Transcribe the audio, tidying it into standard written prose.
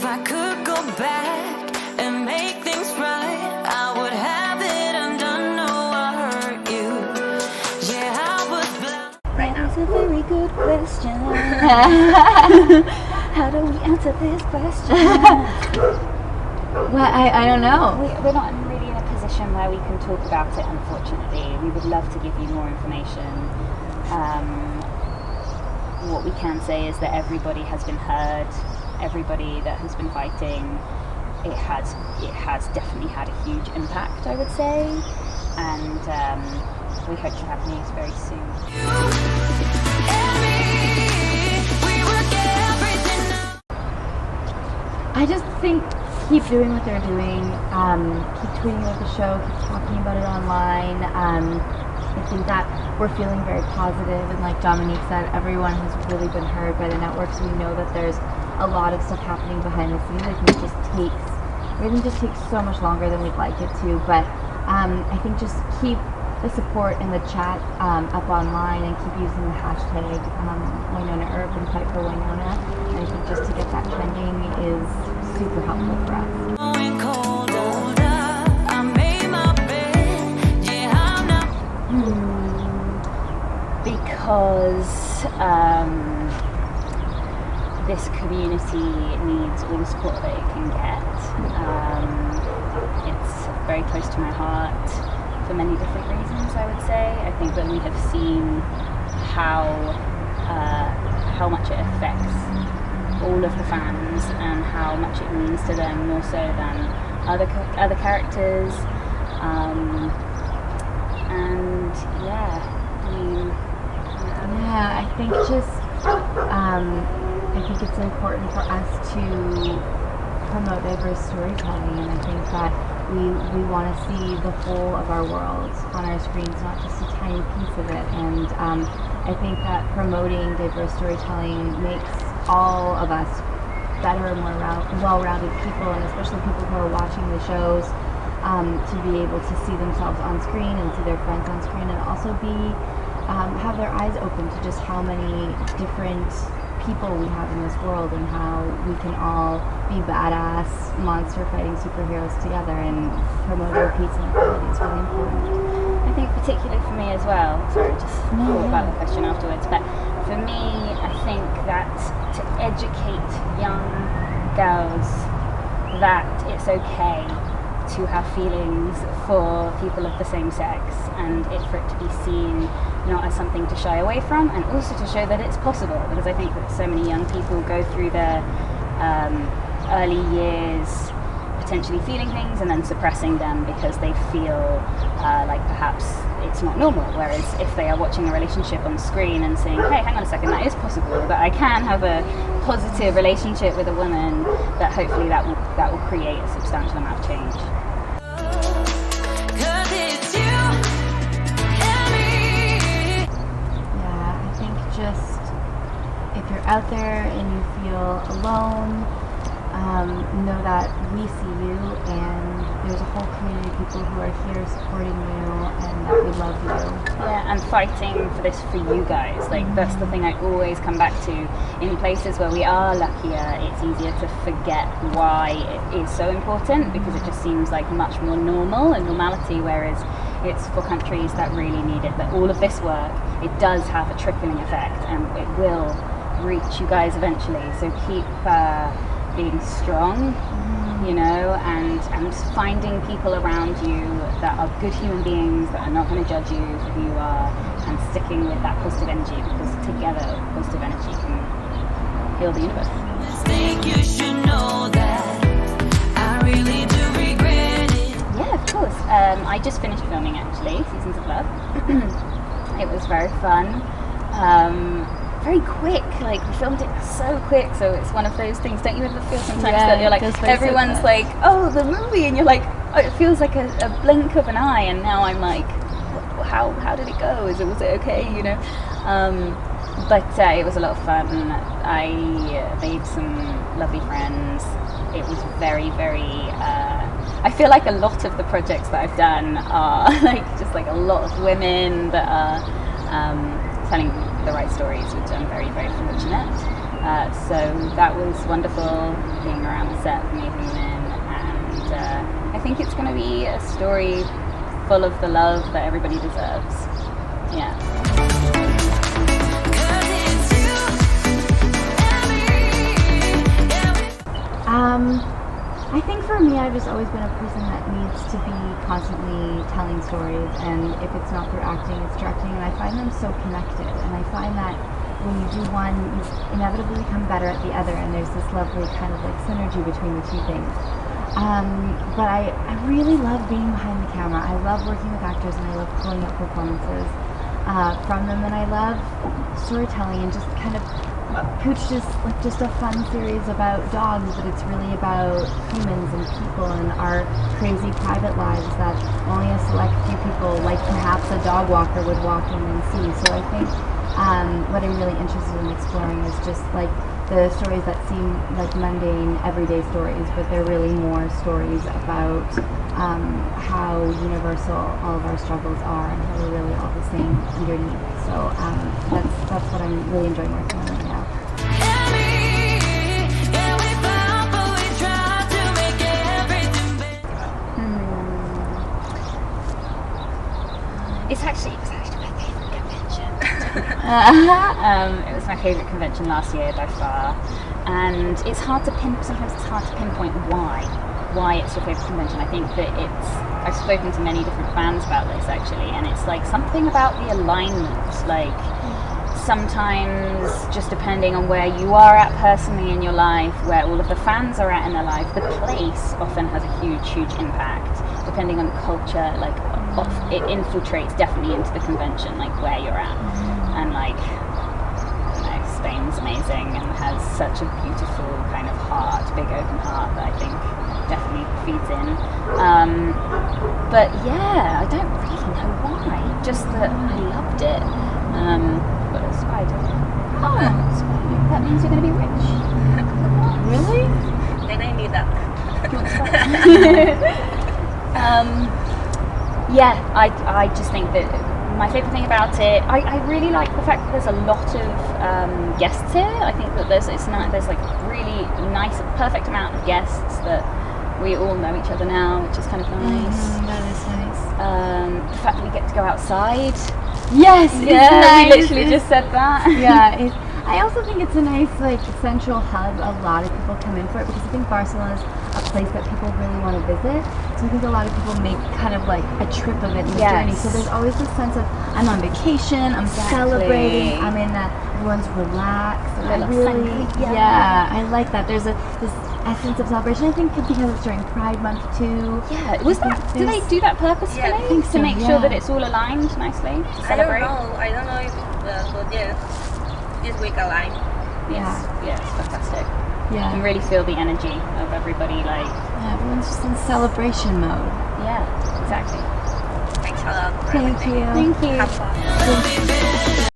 I could go back and make things right, I would have it undone. No, I hurt you. Yeah, I was blind. Right now. That's a very good question. How do we answer this question? Well, I don't know. We're not really in a position where we can talk about it, unfortunately. We would love to give you more information. What we can say is that everybody has been heard, everybody that has been fighting, it has definitely had a huge impact, I would say, and we hope to have news very soon. I just think keep doing what they're doing, keep tweeting about the show, keep talking about it online. I think that we're feeling very positive, and like Dominique said, everyone has really been heard by the network, so we know that there's a lot of stuff happening behind the scenes. I think everything just takes so much longer than we'd like it to, but I think just keep the support in the chat up online, and keep using the hashtag Wynonna Earp and fight for Wynonna. And I think just to get that trending is super helpful for us. Because this community needs all the support that it can get. It's very close to my heart for many different reasons, I would say. I think that we have seen how much it affects all of the fans, and how much it means to them more so than other characters. And yeah, I think I think it's important for us to promote diverse storytelling, and I think that we want to see the whole of our world on our screens, not just a tiny piece of it. And I think that promoting diverse storytelling makes all of us better and more well-rounded people, and especially people who are watching the shows, to be able to see themselves on screen and see their friends on screen, and also have their eyes open to just how many different people we have in this world, and how we can all be badass monster fighting superheroes together, and promoting peace and equality is really important. I think particularly for me as well, sorry, just thought about the question afterwards, but for me, I think that to educate young girls that it's okay to have feelings for people of the same sex, and for it to be seen not as something to shy away from, and also to show that it's possible, because I think that so many young people go through their early years potentially feeling things and then suppressing them because they feel like perhaps it's not normal, whereas if they are watching a relationship on screen and saying, hey, hang on a second, that is possible, that I can have a positive relationship with a woman, that hopefully that will create a substantial amount of change. Just, if you're out there and you feel alone, know that we see you, and there's a whole community of people who are here supporting you, and that we love you. Yeah, and fighting for this for you guys. Like, that's the thing I always come back to. In places where we are luckier, it's easier to forget why it is so important, because it just seems like much more normal and normality, whereas it's for countries that really need it, that all of this work, it does have a trickling effect, and it will reach you guys eventually. So keep being strong, you know, and finding people around you that are good human beings, that are not going to judge you for who you are, and sticking with that positive energy, because together positive energy can heal the universe. I think you should know that I really do regret it. Yeah, of course. I just finished filming, actually, Seasons of Love. It was very fun. Very quick, like we filmed it so quick, so it's one of those things, don't you ever feel sometimes that you're like, everyone's like, oh, the movie, and you're like, oh, it feels like a blink of an eye, and now I'm like, how did it go? Was it okay, you know? But it was a lot of fun. I made some lovely friends. It was very, very, I feel like a lot of the projects that I've done are just a lot of women that are telling the right stories, which I'm very, very fortunate. So that was wonderful being around the set, meeting them, and I think it's going to be a story full of the love that everybody deserves. Yeah. I think for me, I've just always been a person that needs to be constantly telling stories, and if it's not through acting, it's directing, and I find them so connected, and I find that when you do one, you inevitably become better at the other, and there's this lovely kind of like synergy between the two things. But I really love being behind the camera. I love working with actors, and I love pulling up performances from them, and I love storytelling and just kind of Pooch is like just a fun series about dogs, but it's really about humans and people and our crazy private lives that only a select few people, like perhaps a dog walker, would walk in and see. So I think what I'm really interested in exploring is just like the stories that seem like mundane, everyday stories, but they're really more stories about how universal all of our struggles are and how we're really all the same underneath. So that's what I'm really enjoying working on right now. It was actually my favourite convention. It was my favourite convention last year by far, and it's hard to sometimes it's hard to pinpoint why it's your favourite convention. I think that I've spoken to many different fans about this actually, and it's like something about the alignment, like sometimes just depending on where you are at personally in your life, where all of the fans are at in their life, the place often has a huge impact depending on the culture, like it infiltrates definitely into the convention, like where you're at. And like, you know, Spain's amazing and has such a beautiful kind of heart, big open heart that I think definitely feeds in. But yeah, I don't really know why, just that I loved it. But a spider. Oh, spider. That means you're going to be rich. Really? Then I need that. Yeah, I just think that my favourite thing about it, I really like the fact that there's a lot of guests here. I think that there's like really nice, perfect amount of guests that we all know each other now, which is kind of nice. That is nice. The fact that we get to go outside. Yes, Yeah, nice. we literally just said that. Yeah, I also think it's a nice like central hub. A lot of people come in for it because I think Barcelona is a place that people really want to visit. So I think a lot of people make kind of like a trip of it in the journey. So there's always this sense of I'm on vacation, I'm celebrating, I'm in that everyone's relaxed. And I really, I like that. There's this essence of celebration. I think because it's during Pride Month too. Yeah, do they do that purposefully? Yeah, I think to so, make sure that it's all aligned nicely to celebrate? I don't know if but yes, this week aligned. Yeah, it's fantastic. Yeah. You can really feel the energy of everybody, like... Yeah, everyone's just in celebration mode. Yeah, exactly. Thanks a lot for Thank everything. you. Thank you. Have fun.